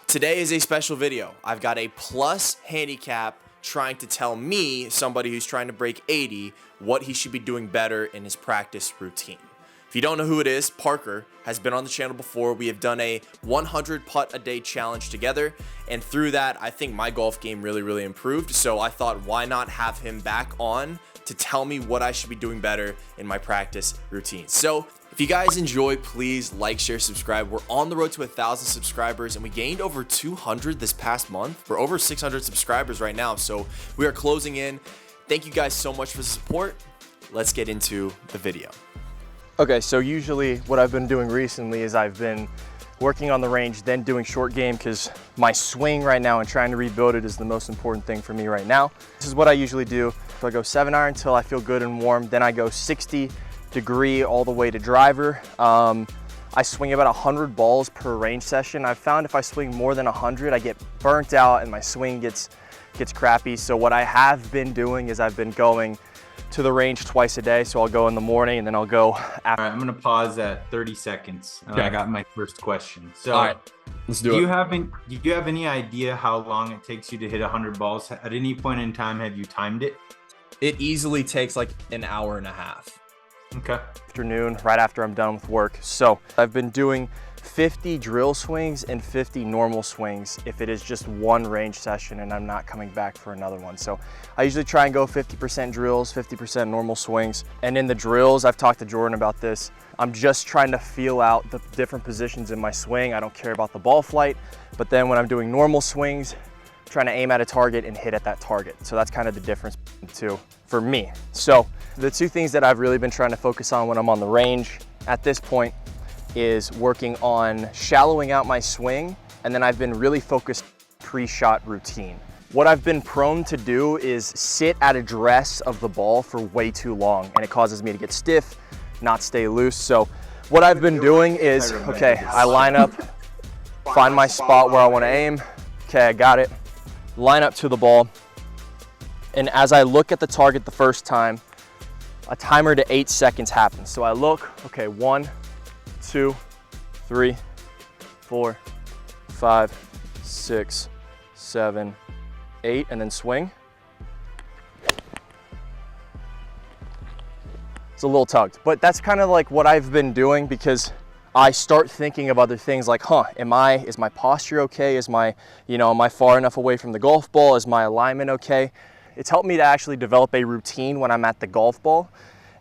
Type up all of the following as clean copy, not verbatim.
Today is a special video. I've got a plus handicap trying to tell me, somebody who's trying to break 80, what he should be doing better in his practice routine. If you don't know who it is, Parker has been on the channel before. We have done a 100 putt a day challenge together, and through that, I think my golf game really improved. So I thought, why not have him back on to tell me what I should be doing better in my practice routine. So if you guys enjoy, please like, share, subscribe. We're on the road to 1,000 subscribers, and we gained over 200 this past month. We're over 600 subscribers right now, so we are closing in. Thank you guys so much for the support. Let's get into the video. Okay, so usually what I've been doing recently is I've been working on the range, then doing short game, because my swing right now and trying to rebuild it is the most important thing for me right now. This is what I usually do. So I go 7-iron until I feel good and warm, then I go 60-degree all the way to driver. I swing about 100 balls per range session. I've found if I swing more than 100, I get burnt out and my swing gets crappy. So what I have been doing is I've been going to the range twice a day. So I'll go in the morning and then I'll go after. All right, I'm gonna pause at 30 seconds. Okay. I got my first question. So all right, let's do it. Do you have any idea how long it takes you to hit 100 balls? At any point in time, have you timed it? It easily takes like an hour and a half. Okay. Afternoon, right after I'm done with work. So I've been doing 50 drill swings and 50 normal swings if it is just one range session and I'm not coming back for another one. So I usually try and go 50% drills, 50% normal swings. And in the drills, I've talked to Jordan about this, I'm just trying to feel out the different positions in my swing. I don't care about the ball flight, but then when I'm doing normal swings, I'm trying to aim at a target and hit at that target. So that's kind of the difference too for me. So the two things that I've really been trying to focus on when I'm on the range at this point is working on shallowing out my swing, and then I've been really focused pre-shot routine. What I've been prone to do is sit at address of the ball for way too long, and it causes me to get stiff, not stay loose. So what I've been doing is, okay, I line up, find my spot where I want to aim. Okay, I got it. Line up to the ball, and as I look at the target the first time, a timer to 8 seconds happens. So I look, okay, 1, 2, 3, 4, 5, 6, 7, 8, and then swing. It's a little tugged, but that's kind of like what I've been doing, because I start thinking of other things like, is my posture okay? Am I far enough away from the golf ball? Is my alignment okay? It's helped me to actually develop a routine when I'm at the golf ball,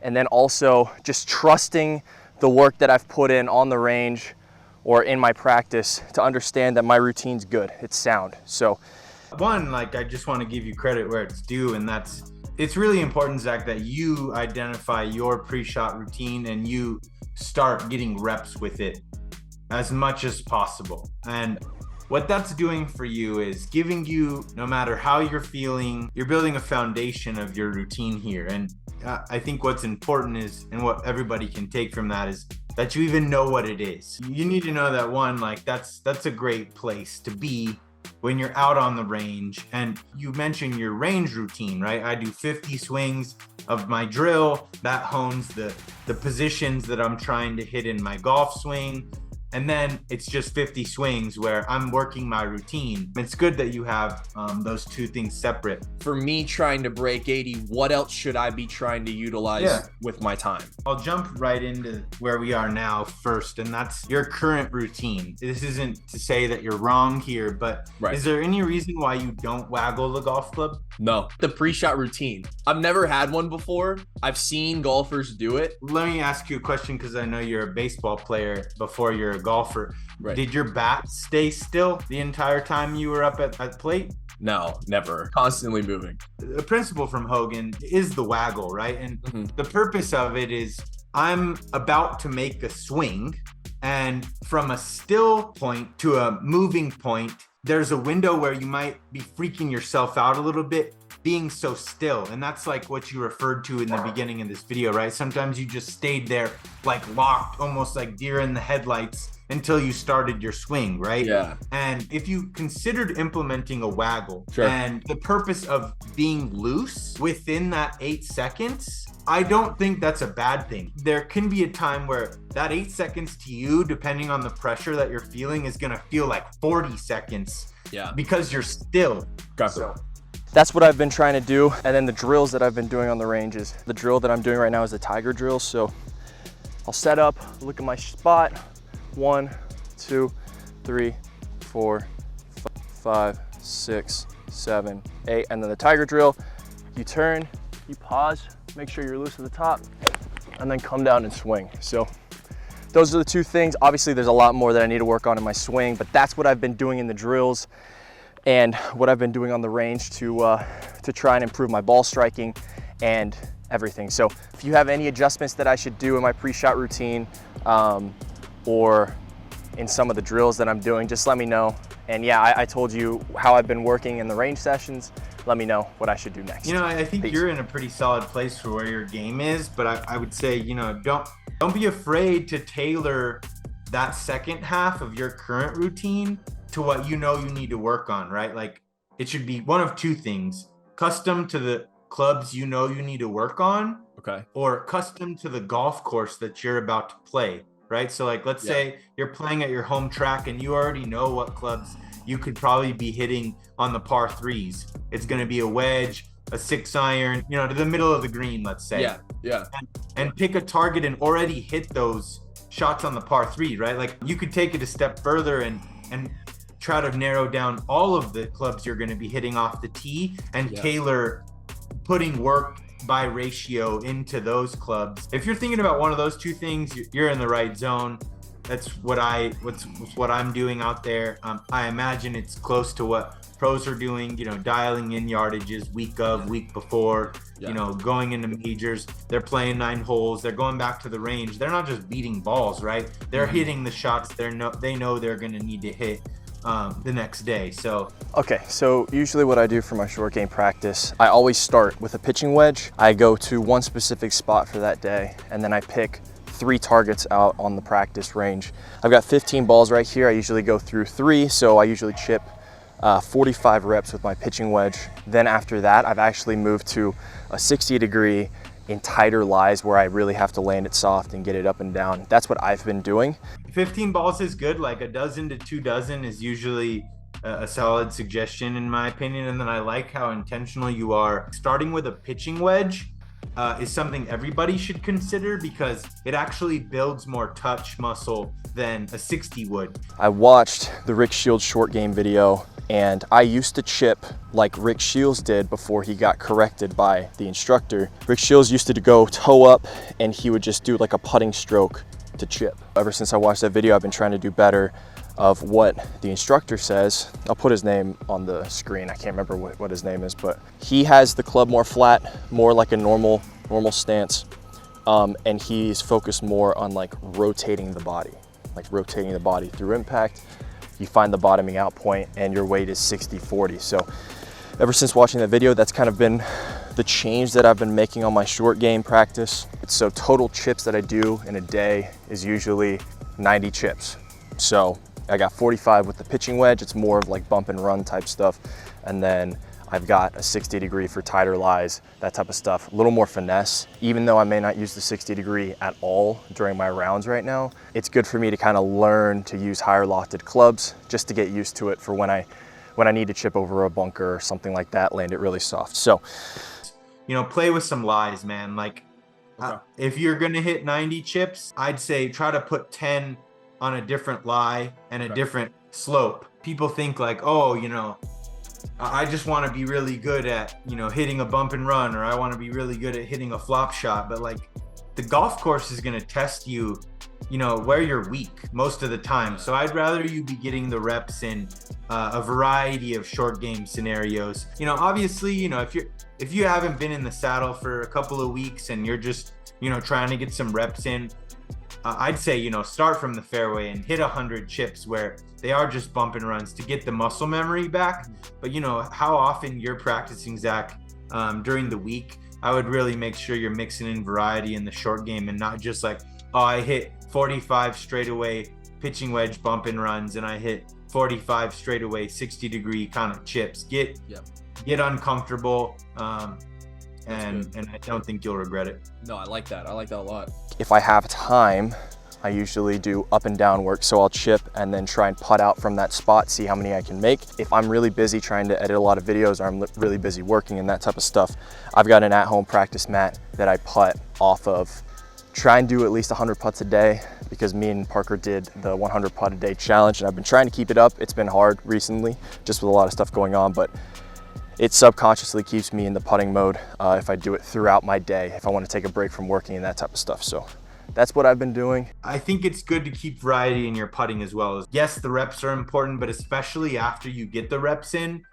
and then also just trusting the work that I've put in on the range or in my practice to understand that my routine's good, it's sound. So one, I just want to give you credit where it's due, and it's really important, Zach, that you identify your pre-shot routine and you start getting reps with it as much as possible. And what that's doing for you is giving you, no matter how you're feeling, you're building a foundation of your routine here. And I think what's important is, and what everybody can take from that, is that you even know what it is. You need to know that, one, that's a great place to be when you're out on the range. And you mentioned your range routine, right? I do 50 swings of my drill. That hones the positions that I'm trying to hit in my golf swing. And then it's just 50 swings where I'm working my routine. It's good that you have those two things separate. For me trying to break 80, what else should I be trying to utilize with my time? I'll jump right into where we are now first, and that's your current routine. This isn't to say that you're wrong here, but is there any reason why you don't waggle the golf club? No, the pre-shot routine. I've never had one before. I've seen golfers do it. Let me ask you a question, because I know you're a baseball player before you're a golfer. Right. Did your bat stay still the entire time you were up at plate? No, never. Constantly moving. The principle from Hogan is the waggle, right? And the purpose of it is, I'm about to make a swing, and from a still point to a moving point, there's a window where you might be freaking yourself out a little bit being so still. And that's like what you referred to in the beginning of this video, right? Sometimes you just stayed there like locked, almost like deer in the headlights until you started your swing, right? Yeah. And if you considered implementing a waggle Sure. and the purpose of being loose within that 8 seconds, I don't think that's a bad thing. There can be a time where that 8 seconds to you, depending on the pressure that you're feeling, is gonna feel like 40 seconds. Yeah. Because you're still. Got So That's what I've been trying to do. And then the drills that I've been doing on the ranges. The drill that I'm doing right now is the tiger drill. So I'll set up, look at my spot. 1, 2, 3, 4, 5, 6, 7, 8. And then the tiger drill, you turn, you pause, make sure you're loose at the top, and then come down and swing. So those are the two things. Obviously there's a lot more that I need to work on in my swing, but that's what I've been doing in the drills and what I've been doing on the range to try and improve my ball striking and everything. So if you have any adjustments that I should do in my pre-shot routine or in some of the drills that I'm doing, just let me know. And yeah, I told you how I've been working in the range sessions. Let me know what I should do next. You know, I think Peace. you're in a pretty solid place for where your game is, but I would say, you know, don't be afraid to tailor that second half of your current routine to what you know you need to work on, right? Like it should be one of two things: custom to the clubs you know you need to work on, Okay. or custom to the golf course that you're about to play, right? So like, let's say you're playing at your home track and you already know what clubs you could probably be hitting on the par threes. It's going to be a wedge, a 6-iron, you know, to the middle of the green, let's say. Yeah. Yeah. And pick a target and already hit those shots on the par 3, right? Like you could take it a step further and try to narrow down all of the clubs you're going to be hitting off the tee and tailor putting work by ratio into those clubs. If you're thinking about one of those two things, you're in the right zone. That's what I'm doing out there. I imagine it's close to what pros are doing, you know, dialing in yardages week before, you know, going into majors. They're playing 9 holes. They're going back to the range. They're not just beating balls, right? They're hitting the shots they know they're going to need to hit the next day. So Okay, so usually what I do for my short game practice, I always start with a pitching wedge. I go to one specific spot for that day, and then I pick 3 targets out on the practice range. I've got 15 balls right here. I usually go through 3, so I usually chip 45 reps with my pitching wedge. Then after that, I've actually moved to a 60-degree in tighter lies where I really have to land it soft and get it up and down. That's what I've been doing. 15 balls is good. Like a dozen to 2 dozen is usually a solid suggestion in my opinion. And then I like how intentional you are. Starting with a pitching wedge is something everybody should consider because it actually builds more touch muscle than a 60 would. I watched the Rick Shields short game video, and I used to chip like Rick Shields did before he got corrected by the instructor. Rick Shields used to go toe up and he would just do like a putting stroke to chip. Ever since I watched that video, I've been trying to do better of what the instructor says. I'll put his name on the screen. I can't remember what his name is, but he has the club more flat, more like a normal stance. And he's focused more on like rotating the body through impact. You find the bottoming out point and your weight is 60-40. So ever since watching that video, that's kind of been the change that I've been making on my short game practice. So total chips that I do in a day is usually 90 chips. So I got 45 with the pitching wedge. It's more of like bump and run type stuff. And then I've got a 60-degree for tighter lies, that type of stuff. A little more finesse. Even though I may not use the 60-degree at all during my rounds right now, it's good for me to kind of learn to use higher lofted clubs just to get used to it for when I need to chip over a bunker or something like that, land it really soft. So, you know, play with some lies, man. Like if you're going to hit 90 chips, I'd say try to put 10 on a different lie and a different slope. People think like, oh, you know, I just want to be really good at, you know, hitting a bump and run, or I want to be really good at hitting a flop shot. But like the golf course is going to test you, you know, where you're weak most of the time. So I'd rather you be getting the reps in a variety of short game scenarios. You know, obviously, you know, if you haven't been in the saddle for a couple of weeks and you're just, you know, trying to get some reps in, I'd say, you know, start from the fairway and hit 100 chips where they are just bump and runs to get the muscle memory back. But you know, how often you're practicing, Zach, during the week, I would really make sure you're mixing in variety in the short game and not just like, oh, I hit 45 straightaway pitching wedge bump and runs, and I hit 45 straightaway 60-degree kind of chips. Get uncomfortable, and I don't think you'll regret it. No, I like that. I like that a lot. If I have time, I usually do up and down work. So I'll chip and then try and putt out from that spot, see how many I can make. If I'm really busy trying to edit a lot of videos, or I'm really busy working and that type of stuff, I've got an at-home practice mat that I putt off of. Try and do at least 100 putts a day, because me and Parker did the 100 putt a day challenge, and I've been trying to keep it up. It's been hard recently, just with a lot of stuff going on, but it subconsciously keeps me in the putting mode if I do it throughout my day, if I want to take a break from working and that type of stuff. So that's what I've been doing. I think it's good to keep variety in your putting as well. Yes, the reps are important, but especially after you get the reps in,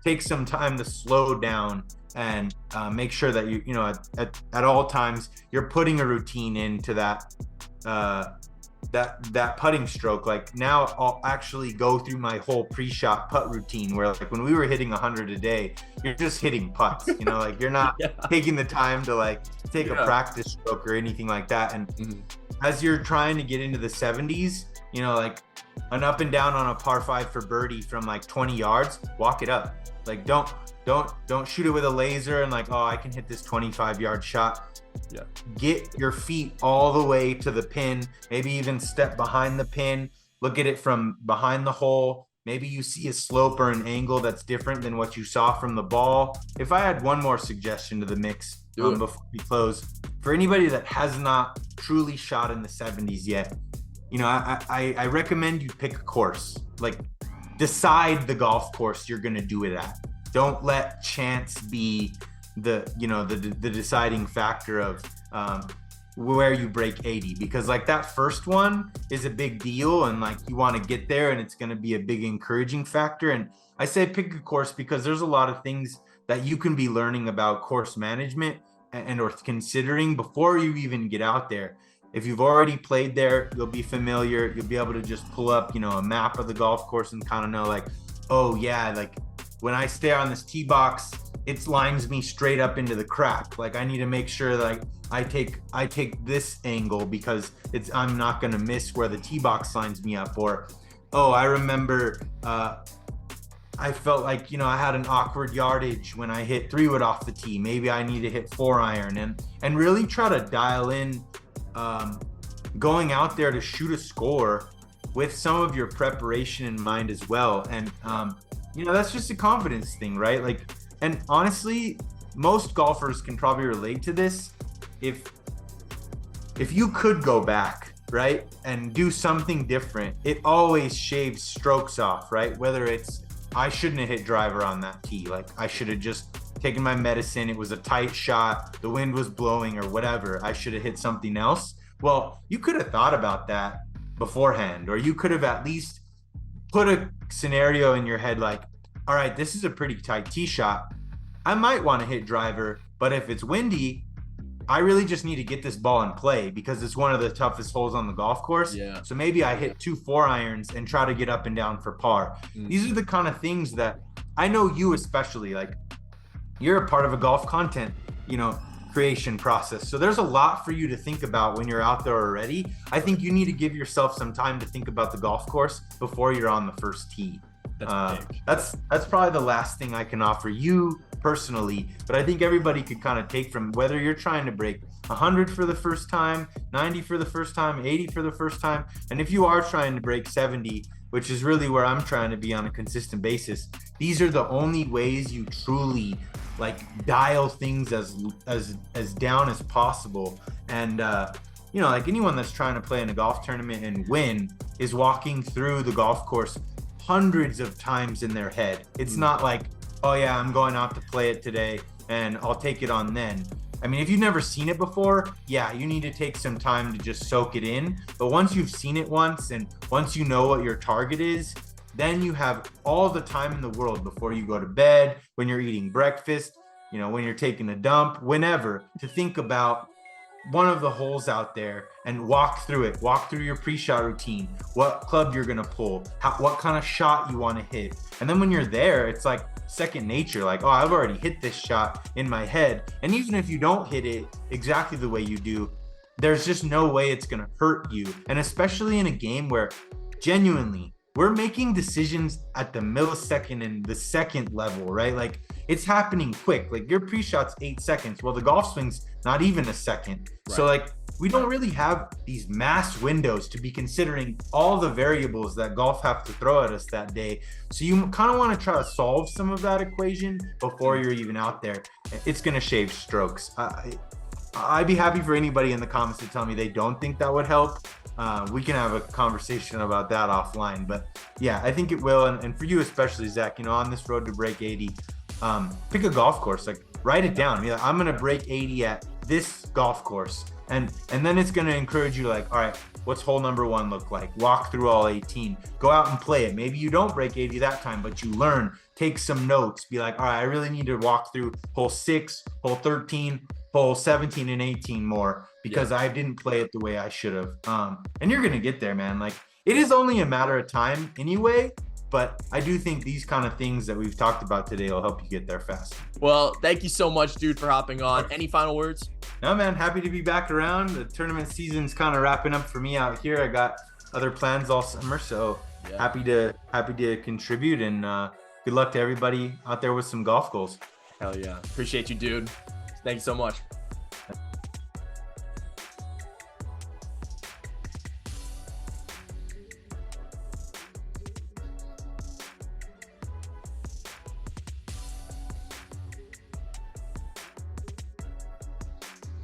take some time to slow down and make sure that you know, at all times you're putting a routine into that that putting stroke. Like now I'll actually go through my whole pre-shot putt routine, where like when we were hitting 100 a day, you're just hitting putts, you know, like you're not taking the time to like take a practice stroke or anything like that. And as you're trying to get into the 70s, you know, like an up and down on a par 5 for birdie from like 20 yards, walk it up. Like don't shoot it with a laser and like, oh, I can hit this 25-yard shot. Get your feet all the way to the pin, maybe even step behind the pin, look at it from behind the hole. Maybe you see a slope or an angle that's different than what you saw from the ball. If I had one more suggestion to the mix before we close, for anybody that has not truly shot in the 70s yet, you know, I recommend you pick a course. Like, decide the golf course you're gonna do it at. Don't let chance be the deciding factor of where you break 80, because like that first one is a big deal, and like you want to get there, and it's going to be a big encouraging factor. And I say pick a course because there's a lot of things that you can be learning about course management and or considering before you even get out there. If you've already played there, you'll be familiar. You'll be able to just pull up, you know, a map of the golf course and kind of know like, oh yeah, like when I stay on this tee box, it lines me straight up into the crack. Like I need to make sure that I take this angle because I'm not gonna miss where the tee box lines me up. Or, oh, I remember I felt like, you know, I had an awkward yardage when I hit 3-wood off the tee. Maybe I need to hit 4-iron and really try to dial in going out there to shoot a score with some of your preparation in mind as well. And you know, that's just a confidence thing, right? Like, and honestly, most golfers can probably relate to this. If you could go back, right, and do something different, it always shaves strokes off, right? Whether it's, I shouldn't have hit driver on that tee. Like I should have just taken my medicine. It was a tight shot. The wind was blowing or whatever. I should have hit something else. Well, you could have thought about that beforehand, or you could have at least put a scenario in your head like, all right, this is a pretty tight tee shot. I might want to hit driver, but if it's windy, I really just need to get this ball in play because it's one of the toughest holes on the golf course. Yeah. So maybe I hit 2 4-irons and try to get up and down for par. These are the kind of things that I know you especially, like you're a part of a golf content, you know, creation process. So there's a lot for you to think about when you're out there already. I think you need to give yourself some time to think about the golf course before you're on the first tee. That's probably the last thing I can offer you personally, but I think everybody could kind of take from whether you're trying to break 100 for the first time, 90 for the first time, 80 for the first time, and if you are trying to break 70, which is really where I'm trying to be on a consistent basis, these are the only ways you truly like dial things as down as possible. And you know, like anyone that's trying to play in a golf tournament and win is walking through the golf course hundreds of times in their head. It's not like, oh yeah, I'm going out to play it today and I'll take it on then. I mean, if you've never seen it before, yeah, you need to take some time to just soak it in. But once you've seen it once and once you know what your target is, then you have all the time in the world before you go to bed, when you're eating breakfast, you know, when you're taking a dump, whenever, to think about one of the holes out there and walk through it. Walk through your pre-shot routine, what club you're gonna pull, what kind of shot you want to hit. And then when you're there, it's like second nature. Like, oh, I've already hit this shot in my head. And even if you don't hit it exactly the way you do, there's just no way it's going to hurt you. And especially in a game where genuinely we're making decisions at the millisecond and the second level, right? Like, it's happening quick. Like, your pre-shot's 8 seconds. Well, the golf swing's not even a second. Right. So like, we don't really have these mass windows to be considering all the variables that golf have to throw at us that day. So you kind of want to try to solve some of that equation before you're even out there. It's going to shave strokes. I'd be happy for anybody in the comments to tell me they don't think that would help. We can have a conversation about that offline, but yeah, I think it will. And for you especially, Zach, you know, on this road to break 80, pick a golf course, like write it down. Be like, I'm going to break 80 at this golf course. And then it's going to encourage you, like, all right, what's hole number 1 look like? Walk through all 18, go out and play it. Maybe you don't break 80 that time, but you learn, take some notes, be like, all right, I really need to walk through hole 6, hole 13, hole 17 and 18 more because I didn't play it the way I should have. And you're going to get there, man. Like, it is only a matter of time anyway. But I do think these kind of things that we've talked about today will help you get there fast. Well, thank you so much, dude, for hopping on. Any final words? No, man, happy to be back around. The tournament season's kind of wrapping up for me out here. I got other plans all summer, so happy to contribute, and good luck to everybody out there with some golf goals. Hell yeah. Appreciate you, dude. Thank you so much.